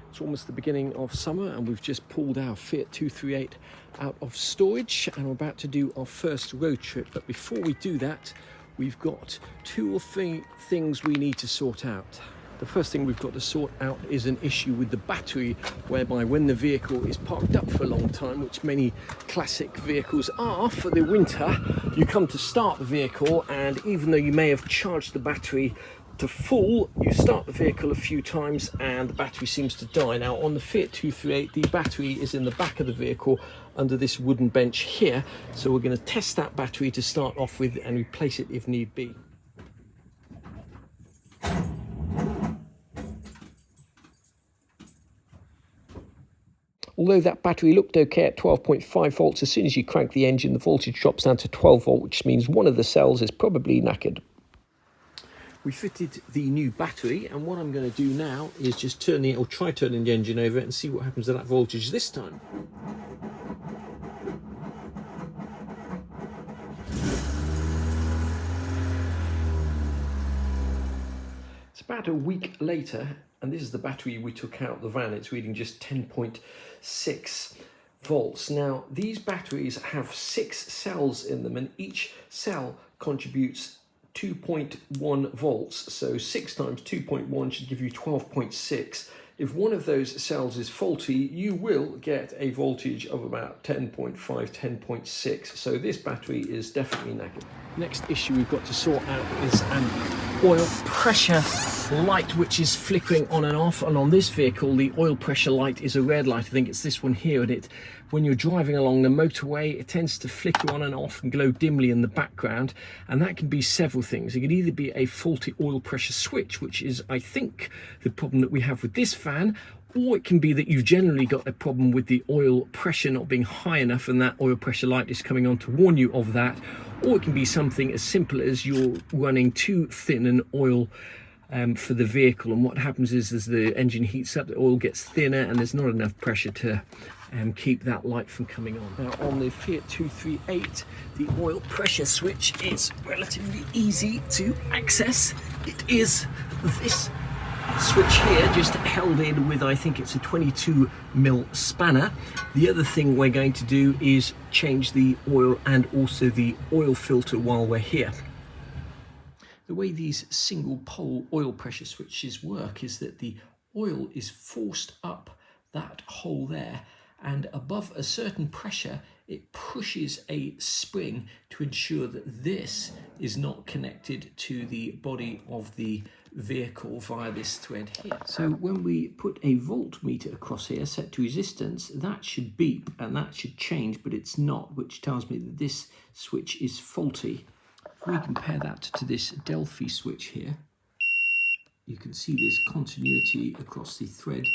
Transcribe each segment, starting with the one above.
It's almost the beginning of summer and we've just pulled our Fiat 238 out of storage and we're about to do our first road trip. But before we do that, we've got two or three things we need to sort out. The first thing we've got to sort out is an issue with the battery, whereby when the vehicle is parked up for a long time, which many classic vehicles are for the winter, you come to start the vehicle and even though you may have charged the battery to full, you start the vehicle a few times and the battery seems to die. Now on the Fiat 238, the battery is in the back of the vehicle under this wooden bench here. So we're going to test that battery to start off with and replace it if need be. Although that battery looked okay at 12.5 volts, as soon as you crank the engine, the voltage drops down to 12 volt, which means one of the cells is probably knackered. We fitted the new battery, and what I'm going to do now is just try turning the engine over and see what happens to that voltage this time. It's about a week later, and this is the battery we took out the van. It's reading just 10.6 volts. Now, these batteries have 6 cells in them, and each cell contributes 2.1 volts. So 6 times 2.1 should give you 12.6. If one of those cells is faulty, you will get a voltage of about 10.5, 10.6. So this battery is definitely knackered. Next issue we've got to sort out is an oil pressure light which is flickering on and off, and on this vehicle the oil pressure light is a red light. I think it's this one here, and when you're driving along the motorway it tends to flicker on and off and glow dimly in the background, and that can be several things. It could either be a faulty oil pressure switch, which is I think the problem that we have with this van, or it can be that you've generally got a problem with the oil pressure not being high enough and that oil pressure light is coming on to warn you of that, or it can be something as simple as you're running too thin an oil for the vehicle, and what happens is as the engine heats up, the oil gets thinner and there's not enough pressure to keep that light from coming on. Now on the Fiat 238, the oil pressure switch is relatively easy to access. It is this switch here, just held in with, I think it's a 22mm spanner. The other thing we're going to do is change the oil and also the oil filter while we're here. The way these single pole oil pressure switches work is that the oil is forced up that hole there, and above a certain pressure it pushes a spring to ensure that this is not connected to the body of the vehicle via this thread here. So when we put a voltmeter across here set to resistance, that should beep and that should change, but it's not, which tells me that this switch is faulty. If we compare that to this Delphi switch here, you can see there's continuity across the thread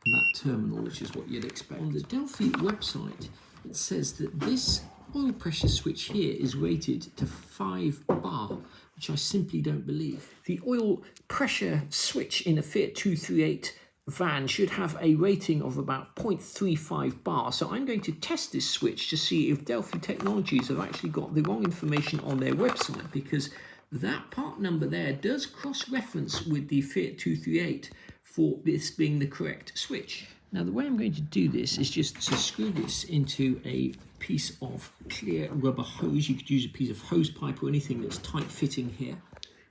and that terminal, which is what you'd expect. On the Delphi website, it says that this oil pressure switch here is rated to 5 bar, which I simply don't believe. The oil pressure switch in a Fiat 238 van should have a rating of about 0.35 bar. So I'm going to test this switch to see if Delphi Technologies have actually got the wrong information on their website, because that part number there does cross-reference with the Fiat 238 for this being the correct switch. Now the way I'm going to do this is just to screw this into a piece of clear rubber hose. You could use a piece of hose pipe or anything that's tight fitting here.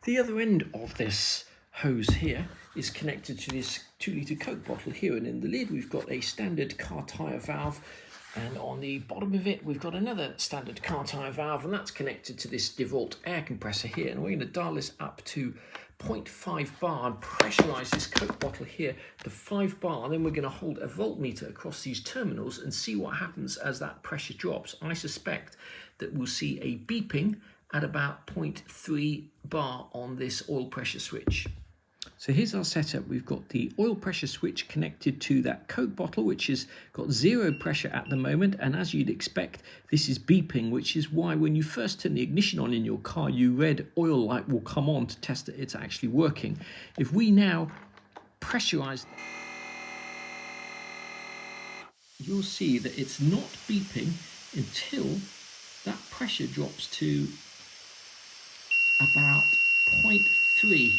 The other end of this hose here is connected to this 2-litre Coke bottle here, and in the lid we've got a standard car tyre valve, and on the bottom of it we've got another standard car tyre valve, and that's connected to this DeWalt air compressor here, and we're going to dial this up to 0.5 bar and pressurise this Coke bottle here to 5 bar, and then we're going to hold a voltmeter across these terminals and see what happens as that pressure drops. I suspect that we'll see a beeping at about 0.3 bar on this oil pressure switch. So here's our setup. We've got the oil pressure switch connected to that Coke bottle, which has got 0 pressure at the moment, and as you'd expect, this is beeping, which is why when you first turn the ignition on in your car, your red oil light will come on to test that it's actually working. If we now pressurize, you'll see that it's not beeping until that pressure drops to about 0.3.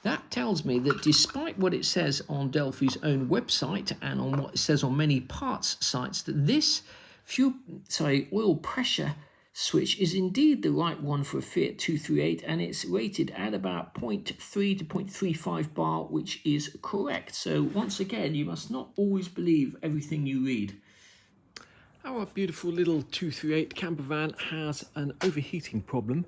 That tells me that despite what it says on Delphi's own website and on what it says on many parts sites, that this oil pressure switch is indeed the right one for a Fiat 238, and it's rated at about 0.3 to 0.35 bar, which is correct. So once again, you must not always believe everything you read. Our beautiful little 238 camper van has an overheating problem,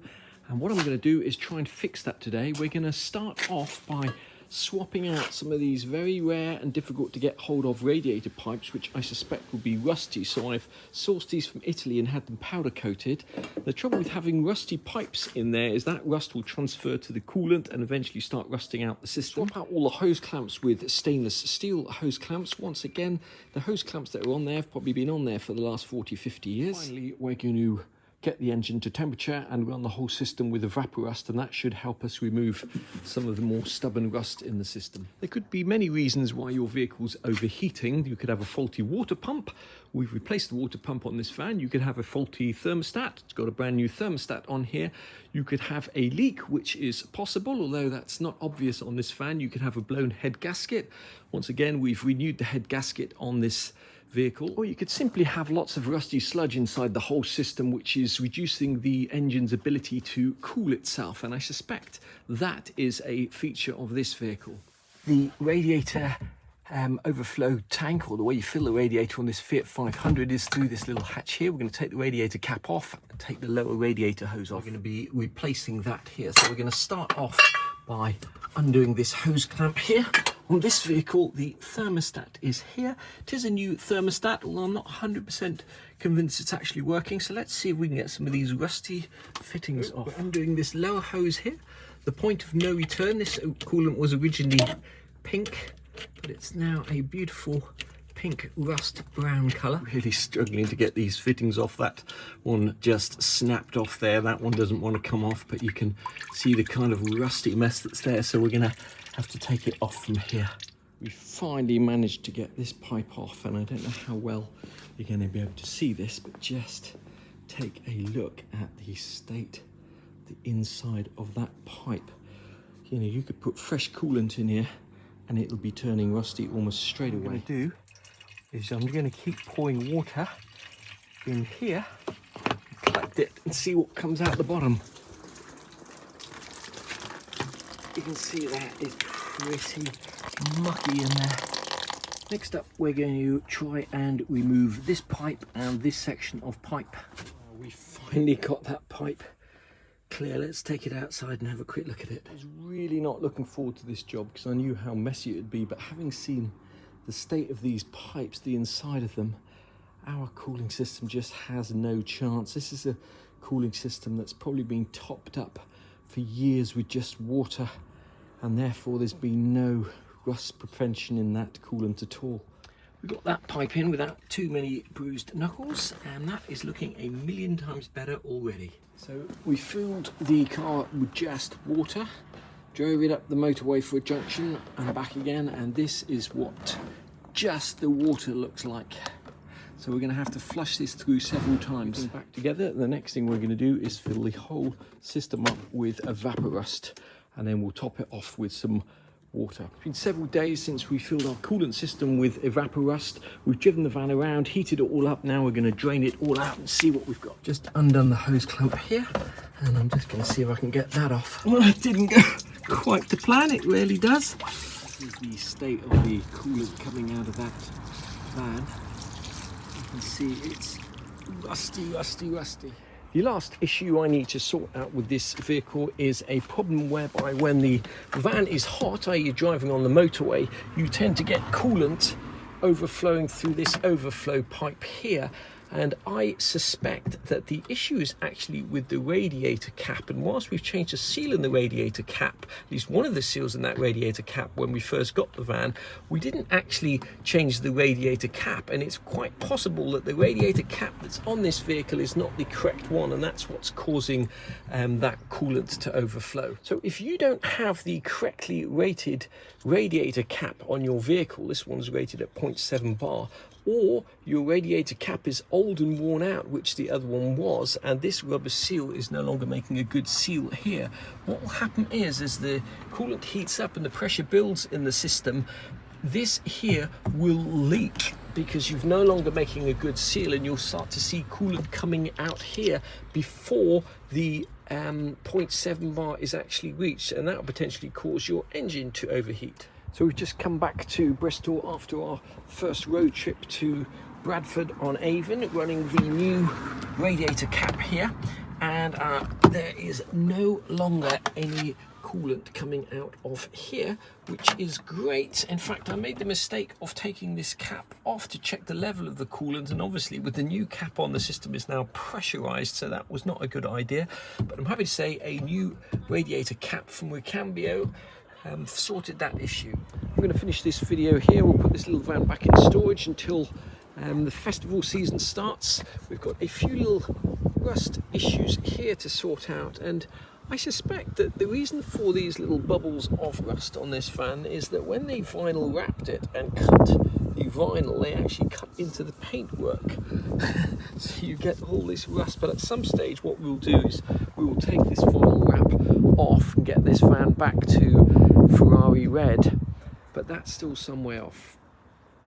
and what I'm going to do is try and fix that today. We're going to start off by swapping out some of these very rare and difficult to get hold of radiator pipes, which I suspect will be rusty. So I've sourced these from Italy and had them powder coated. The trouble with having rusty pipes in there is that rust will transfer to the coolant and eventually start rusting out the system. Swap out all the hose clamps with stainless steel hose clamps. Once again, the hose clamps that are on there have probably been on there for the last 40-50 years. Finally, we're going to get the engine to temperature and run the whole system with evaporust, and that should help us remove some of the more stubborn rust in the system. There could be many reasons why your vehicle's overheating. You could have a faulty water pump. We've replaced the water pump on this van. You could have a faulty thermostat. It's got a brand new thermostat on here. You could have a leak, which is possible, although that's not obvious on this van. You could have a blown head gasket. Once again, we've renewed the head gasket on this vehicle, or you could simply have lots of rusty sludge inside the whole system, which is reducing the engine's ability to cool itself, and I suspect that is a feature of this vehicle. The radiator overflow tank, or the way you fill the radiator on this Fiat 500, is through this little hatch here. We're going to take the radiator cap off and take the lower radiator hose off. We're going to be replacing that here, so we're going to start off by undoing this hose clamp here. On this vehicle, the thermostat is here. It is a new thermostat, although I'm not 100% convinced it's actually working. So let's see if we can get some of these rusty fittings off. I'm doing this lower hose here. The point of no return. This coolant was originally pink, but it's now a beautiful pink rust brown colour. Really struggling to get these fittings off. That one just snapped off there. That one doesn't want to come off, but you can see the kind of rusty mess that's there. So we're going to have to take it off from here. We finally managed to get this pipe off, and I don't know how well you're going to be able to see this, but just take a look at the state, the inside of that pipe. You know, you could put fresh coolant in here and it'll be turning rusty almost straight away. What I'm going to do is I'm going to keep pouring water in here, collect it and see what comes out the bottom. You can see that it's pretty mucky in there. Next up, we're going to try and remove this pipe and this section of pipe. We finally got that pipe clear. Let's take it outside and have a quick look at it. I was really not looking forward to this job because I knew how messy it would be, but having seen the state of these pipes, the inside of them, our cooling system just has no chance. This is a cooling system that's probably been topped up for years with just water, and therefore there's been no rust prevention in that coolant at all. We got that pipe in without too many bruised knuckles, and that is looking a million times better already. So we filled the car with just water, drove it up the motorway for a junction and back again, and this is what just the water looks like. So we're going to have to flush this through several times. Back together, the next thing we're going to do is fill the whole system up with evaporust, and then we'll top it off with some water. It's been several days since we filled our coolant system with evaporust. We've driven the van around, heated it all up. Now we're going to drain it all out and see what we've got. Just undone the hose clamp here, and I'm just going to see if I can get that off. Well, it didn't go quite to plan. It rarely does. This is the state of the coolant coming out of that van. You can see it's rusty. The last issue I need to sort out with this vehicle is a problem whereby when the van is hot, i.e. you're driving on the motorway, you tend to get coolant overflowing through this overflow pipe here. And I suspect that the issue is actually with the radiator cap. And whilst we've changed the seal in the radiator cap, at least one of the seals in that radiator cap when we first got the van, we didn't actually change the radiator cap. And it's quite possible that the radiator cap that's on this vehicle is not the correct one, and that's what's causing that coolant to overflow. So if you don't have the correctly rated radiator cap on your vehicle, this one's rated at 0.7 bar, or your radiator cap is old and worn out, which the other one was, and this rubber seal is no longer making a good seal here. What will happen is, as the coolant heats up and the pressure builds in the system, this here will leak because you're no longer making a good seal, and you'll start to see coolant coming out here before the 0.7 bar is actually reached, and that will potentially cause your engine to overheat. So we've just come back to Bristol after our first road trip to Bradford on Avon, running the new radiator cap here, and there is no longer any coolant coming out of here, which is great. In fact, I made the mistake of taking this cap off to check the level of the coolant, and obviously with the new cap on, the system is now pressurized, so that was not a good idea. But I'm happy to say a new radiator cap from Recambio sorted that issue. I'm going to finish this video here. We'll put this little van back in storage until the festival season starts. We've got a few little rust issues here to sort out, and I suspect that the reason for these little bubbles of rust on this van is that when they vinyl wrapped it and cut the vinyl, they actually cut into the paintwork. So you get all this rust. But at some stage what we'll do is we will take this vinyl wrap off and get this van back to Ferrari red, but that's still some way off.